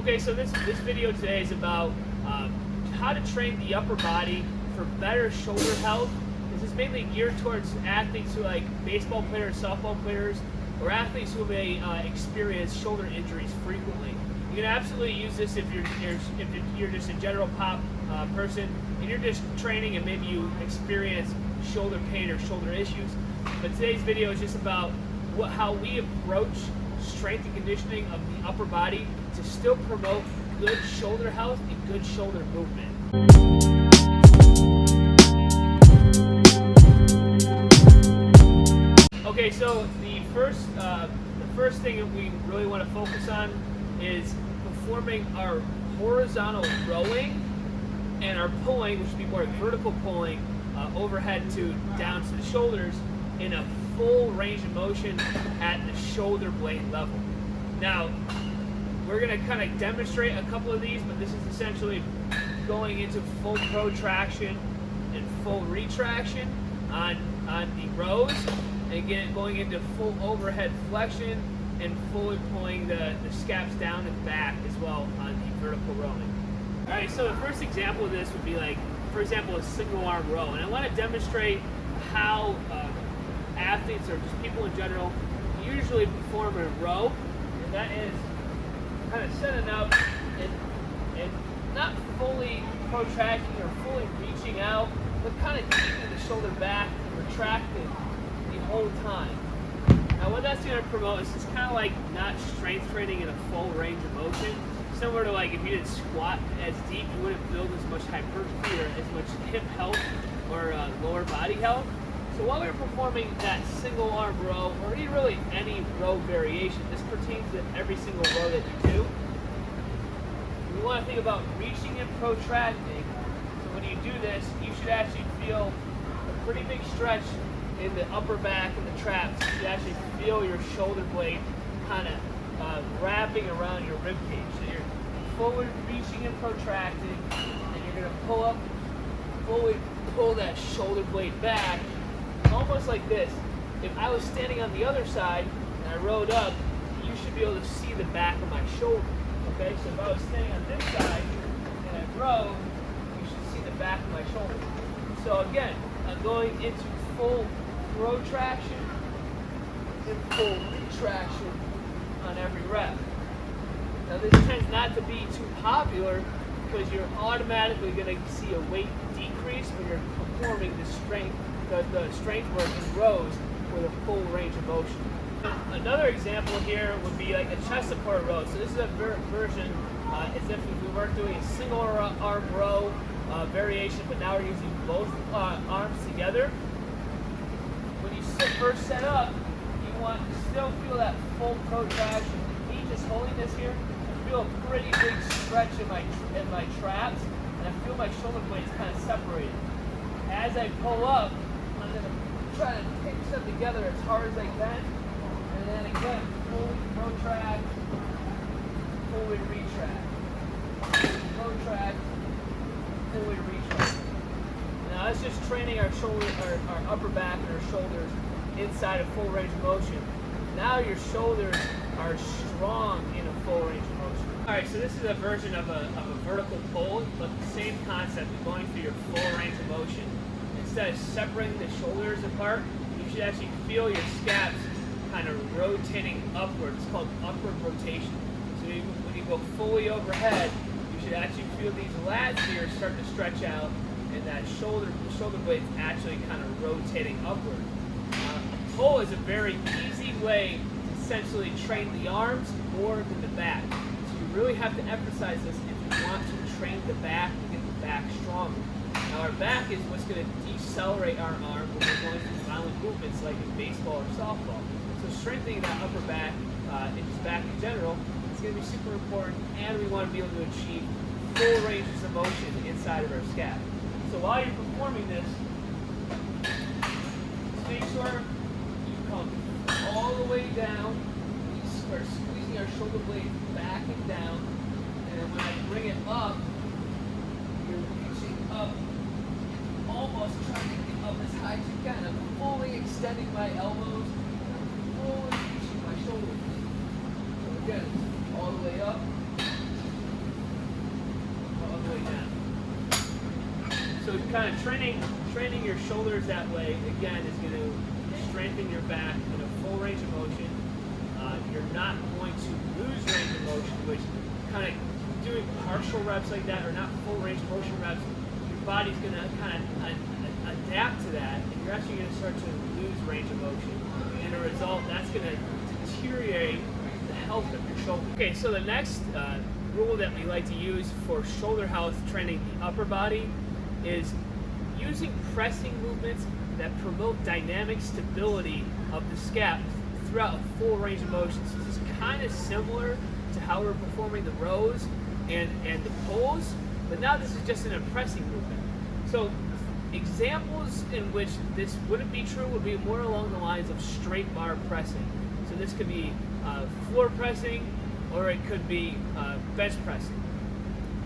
Okay, so this video today is about how to train the upper body for better shoulder health. This is mainly geared towards athletes who like baseball players, softball players, or athletes who may experience shoulder injuries frequently. You can absolutely use this if you're just a general pop person and you're just training and maybe you experience shoulder pain or shoulder issues. But today's video is just about how we approach strength and conditioning of the upper body to still promote good shoulder health and good shoulder movement. Okay, so the first thing that we really want to focus on is performing our horizontal rowing and our pulling, which would be more vertical pulling, overhead to down to the shoulders in a full range of motion at the shoulder blade level. Now, we're going to kind of demonstrate a couple of these, but this is essentially going into full protraction and full retraction on the rows, and again going into full overhead flexion and fully pulling the scaps down and back as well on the vertical rowing. All right, so the first example of this would be like, for example, a single arm row, and I want to demonstrate how athletes or just people in general usually perform a row, and that is kind of setting up and not fully protracting or fully reaching out, but kind of keeping the shoulder back and retracting the whole time. Now what that's going to promote is it's kind of like not strength training in a full range of motion. Similar to like if you didn't squat as deep, you wouldn't build as much hypertrophy or as much hip health or lower body health. So while we're performing that single arm row, or really any row variation, this pertains to every single row that you do, we want to think about reaching and protracting. So when you do this, you should actually feel a pretty big stretch in the upper back and the traps. You should actually feel your shoulder blade kind of wrapping around your rib cage. So you're forward reaching and protracting, and you're going to pull up, fully pull that shoulder blade back, almost like this. If I was standing on the other side and I rode up, you should be able to see the back of my shoulder. Okay, so if I was standing on this side and I rode, you should see the back of my shoulder. So again, I'm going into full protraction and full retraction on every rep. Now this tends not to be too popular because you're automatically going to see a weight decrease when you're performing the strength work in rows with a full range of motion. Another example here would be like a chest support row. So this is a version as if we weren't doing a single arm row variation, but now we're using both arms together. When you first set up, you want to still feel that full protraction. Me just holding this here, I feel a pretty big stretch in my traps, and I feel my shoulder blades kind of separated. As I pull up, I'm going to try to pinch them together as hard as I can, and then again, fully protract, fully retract, protract, fully retract. Now that's just training our shoulder, our upper back and our shoulders inside a full range of motion. Now your shoulders are strong in a full range of motion. All right, so this is a version of a vertical pull, but the same concept of going through your full range of motion. Instead of separating the shoulders apart, you should actually feel your scaps kind of rotating upward. It's called upward rotation. So when you go fully overhead, you should actually feel these lats here start to stretch out, and that the shoulder blade's actually kind of rotating upward. A pull is a very easy way to essentially train the arms more than the back. So you really have to emphasize this if you want to train the back and get the back stronger. Now our back is what's going to decelerate our arm when we're going through violent movements like in baseball or softball. So strengthening that upper back and just back in general is going to be super important, and we want to be able to achieve full ranges of motion inside of our scap. So while you're performing this, just make sure you come all the way down. We start squeezing our shoulder blade back and down, and then when I bring it up, you're reaching up, almost trying to get up as high as you can. I'm fully extending my elbows, fully reaching my shoulders. So again, all the way up, kind of training your shoulders that way, again, is going to strengthen your back in a full range of motion. You're not going to lose range of motion, which kind of doing partial reps like that or not full range of motion reps, your body's going to kind of adapt to that, and you're actually going to start to lose range of motion. And as a result, that's going to deteriorate the health of your shoulder. Okay, so the next rule that we like to use for shoulder health training the upper body is using pressing movements that promote dynamic stability of the scap throughout a full range of motion. So this is kind of similar to how we're performing the rows and the pulls, but now this is just an pressing movement. So examples in which this wouldn't be true would be more along the lines of straight bar pressing. So this could be floor pressing, or it could be bench pressing.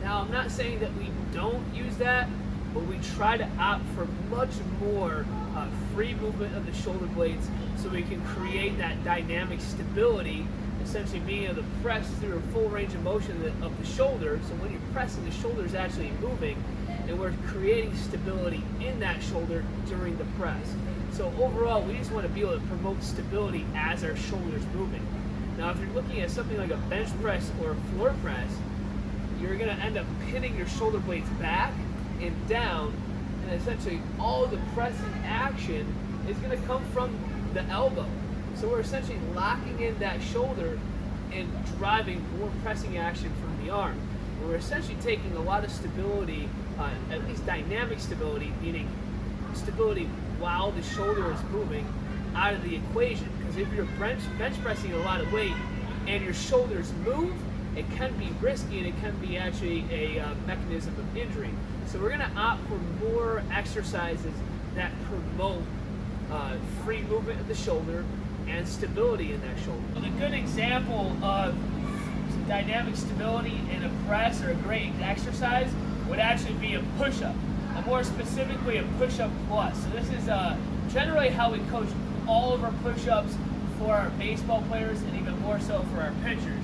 Now, I'm not saying that we don't use that, but we try to opt for much more free movement of the shoulder blades so we can create that dynamic stability, essentially being able to press through a full range of motion of the shoulder. So when you're pressing, the shoulder is actually moving, and we're creating stability in that shoulder during the press. So overall, we just want to be able to promote stability as our shoulder's moving. Now, if you're looking at something like a bench press or a floor press, you're going to end up pinning your shoulder blades back and down, and essentially all the pressing action is going to come from the elbow. So we're essentially locking in that shoulder and driving more pressing action from the arm. We're essentially taking a lot of stability, at least dynamic stability, meaning stability while the shoulder is moving, out of the equation. Because if you're bench pressing a lot of weight and your shoulders move, it can be risky and it can be actually a mechanism of injury. So we're going to opt for more exercises that promote free movement of the shoulder and stability in that shoulder. A good example of dynamic stability in a press, or a great exercise, would actually be a push-up, and more specifically a push-up plus. So this is generally how we coach all of our push-ups for our baseball players, and even more so for our pitchers.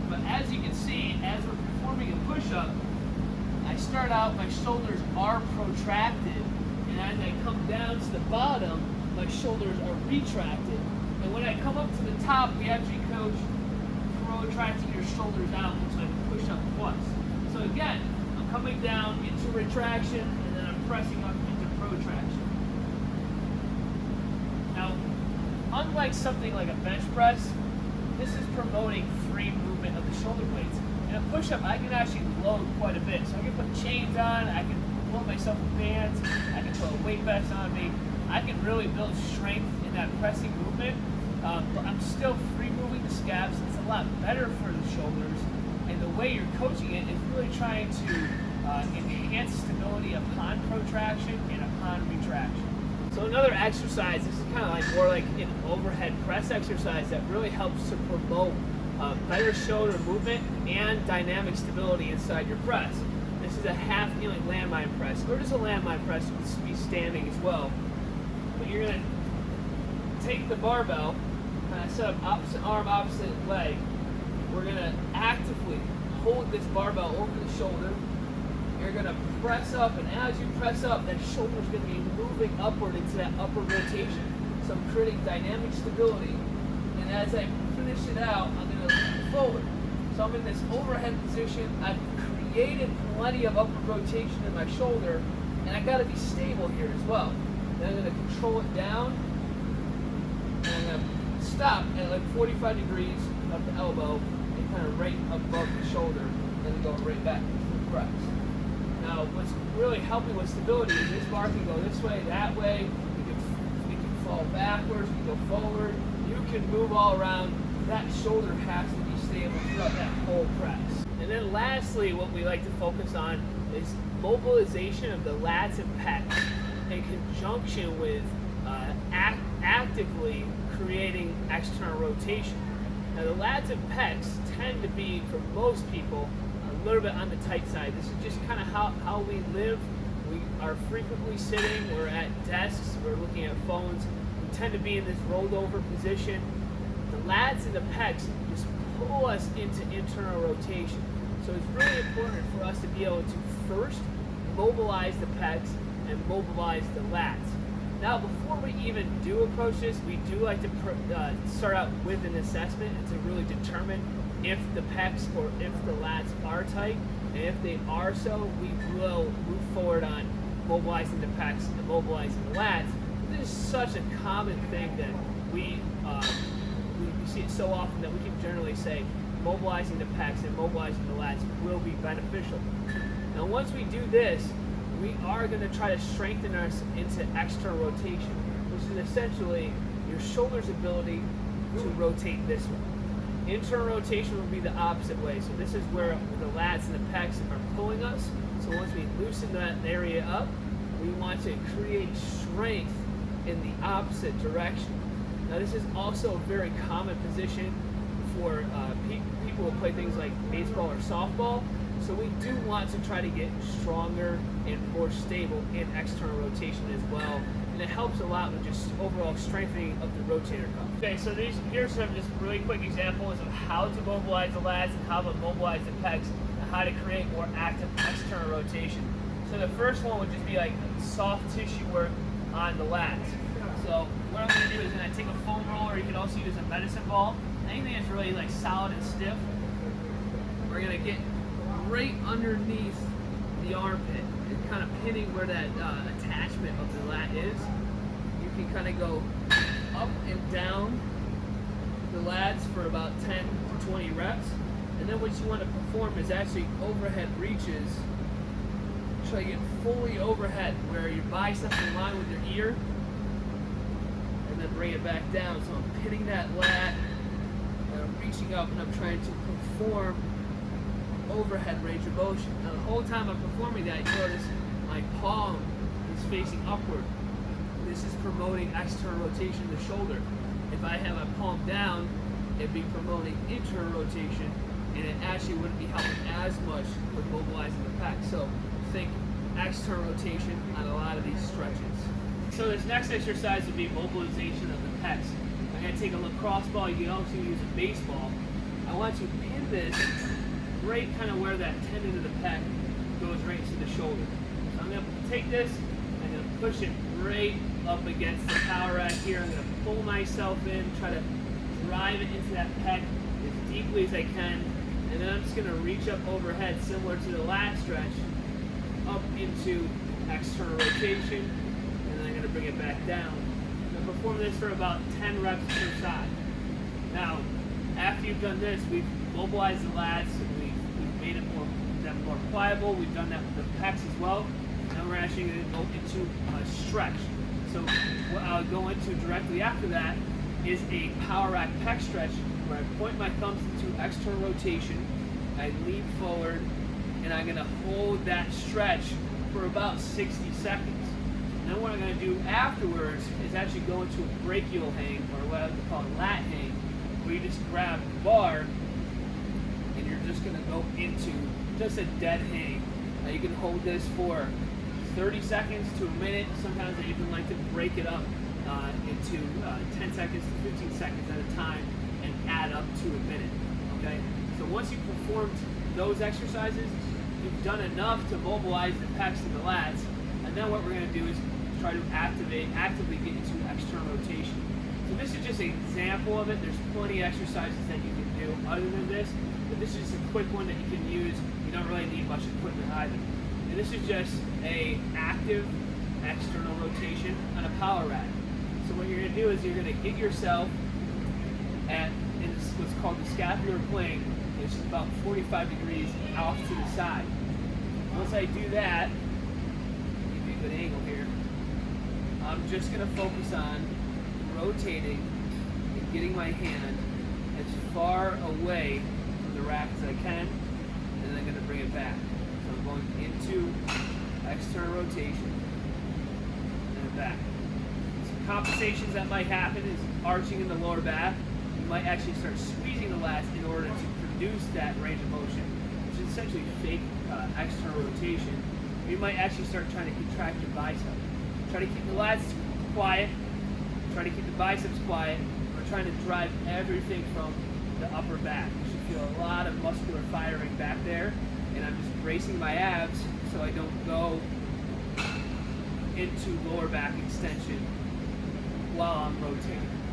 But as you can see, as we're performing a push-up, I start out, my shoulders are protracted, and as I come down to the bottom, my shoulders are retracted. And when I come up to the top, we actually coach protracting your shoulders out into like a push-up plus. So again, I'm coming down into retraction, and then I'm pressing up into protraction. Now, unlike something like a bench press, this is promoting free movement of the shoulder blades. In a push-up, I can actually load quite a bit. So I can put chains on, I can put myself in bands, I can put a weight vest on me. I can really build strength in that pressing movement, but I'm still free moving the scaps. It's a lot better for the shoulders, and the way you're coaching it is really trying to enhance stability upon protraction and upon retraction. So another exercise, this is kind of like more like an overhead press exercise that really helps to promote better shoulder movement and dynamic stability inside your press. This is a half kneeling landmine press, or just a landmine press. You can be standing as well. But you're going to take the barbell, kind of set up opposite arm, opposite leg. We're going to actively hold this barbell over the shoulder. You're going to press up, and as you press up, that shoulder is going to be moving upward into that upward rotation. So I'm creating dynamic stability, and as I finish it out, I'm going to lean forward. So I'm in this overhead position. I've created plenty of upward rotation in my shoulder, and I got to be stable here as well. Then I'm going to control it down, and I'm going to stop at like 45 degrees of the elbow and kind of right above the shoulder, and then go right back into the press. Now, what's really helping with stability is this bar can go this way, that way. You can fall backwards, you can go forward. You can move all around. That shoulder has to be stable throughout that whole press. And then lastly, what we like to focus on is mobilization of the lats and pecs in conjunction with actively creating external rotation. Now, the lats and pecs tend to be, for most people, a little bit on the tight side. This is just kind of how we live. We are frequently sitting, we're at desks, we're looking at phones. We tend to be in this rolled over position. The lats and the pecs just pull us into internal rotation. So it's really important for us to be able to first mobilize the pecs and mobilize the lats. Now, before we even do approach this, we do like to start out with an assessment and to really determine if the pecs or if the lats are tight. And if they are so, we will move forward on mobilizing the pecs and mobilizing the lats. This is such a common thing that we see it so often that we can generally say mobilizing the pecs and mobilizing the lats will be beneficial. Now, once we do this, we are going to try to strengthen us into external rotation, which is essentially your shoulder's ability to rotate this way. Internal rotation will be the opposite way. So this is where the lats and the pecs are pulling us. So once we loosen that area up, we want to create strength in the opposite direction. Now, this is also a very common position for people who play things like baseball or softball. So we do want to try to get stronger and more stable in external rotation as well. And it helps a lot with just overall strengthening of the rotator cuff. Okay, so here's some just really quick examples of how to mobilize the lats and how to mobilize the pecs and how to create more active external rotation. So the first one would just be like soft tissue work on the lats. So what I'm going to do is going to take a foam roller, you can also use a medicine ball, anything that's really like solid and stiff. We're going to get right underneath the armpit and kind of pinning where that attachment of the lat is. You can kind of go up and down the lats for about 10 to 20 reps. And then what you want to perform is actually overhead reaches. Try to get fully overhead where your biceps in line with your ear. And then bring it back down. So I'm pinning that lat and I'm reaching up and I'm trying to perform overhead range of motion. Now the whole time I'm performing that, you notice my palm is facing upward. This is promoting external rotation of the shoulder. If I have my palm down, it'd be promoting internal rotation, and it actually wouldn't be helping as much with mobilizing the pec. So think external rotation on a lot of these stretches. So this next exercise would be mobilization of the pecs. I'm going to take a lacrosse ball. You can also use a baseball. I want to pin this right kind of where that tendon of the pec goes right to the shoulder. So I'm going to take this, I'm going to push it right up against the power rack here. I'm going to pull myself in, try to drive it into that pec as deeply as I can, and then I'm just going to reach up overhead, similar to the lat stretch, up into external rotation, and then I'm going to bring it back down. I'm going to perform this for about 10 reps per side. Now, after you've done this, we've mobilized the lats, and we've made them more pliable. We've done that with the pecs as well. Now we're actually going to go into a stretch. So what I'll go into directly after that is a power rack pec stretch, where I point my thumbs into external rotation, I lean forward, and I'm going to hold that stretch for about 60 seconds. And then what I'm going to do afterwards is actually go into a brachial hang, or what I like to call a lat hang, where you just grab the bar and you're just going to go into just a dead hang. Now you can hold this for 30 seconds to a minute. Sometimes I even like to break it up into 10 seconds to 15 seconds at a time and add up to a minute. Okay? So once you've performed those exercises, you've done enough to mobilize the pecs and the lats, and then what we're going to do is try to actively get into external rotation. So this is just an example of it. There's plenty of exercises that you can do other than this, but this is just a quick one that you can use. You don't really need much equipment either. And this is just a active external rotation on a power rack. So what you're going to do is you're going to get yourself at what's called the scapular plane, which is about 45 degrees off to the side. Once I do that, give me a good angle here, I'm just going to focus on rotating and getting my hand as far away from the rack as I can, and then I'm going to bring it back. So I'm going into external rotation and then back. Some compensations that might happen is arching in the lower back. You might actually start squeezing the lats in order to produce that range of motion, which is essentially fake external rotation. You might actually start trying to contract your bicep. Try to keep the lats quiet, try to keep the biceps quiet. We're trying to drive everything from the upper back. You should feel a lot of muscular firing back there, and I'm just bracing my abs so I don't go into lower back extension while I'm rotating.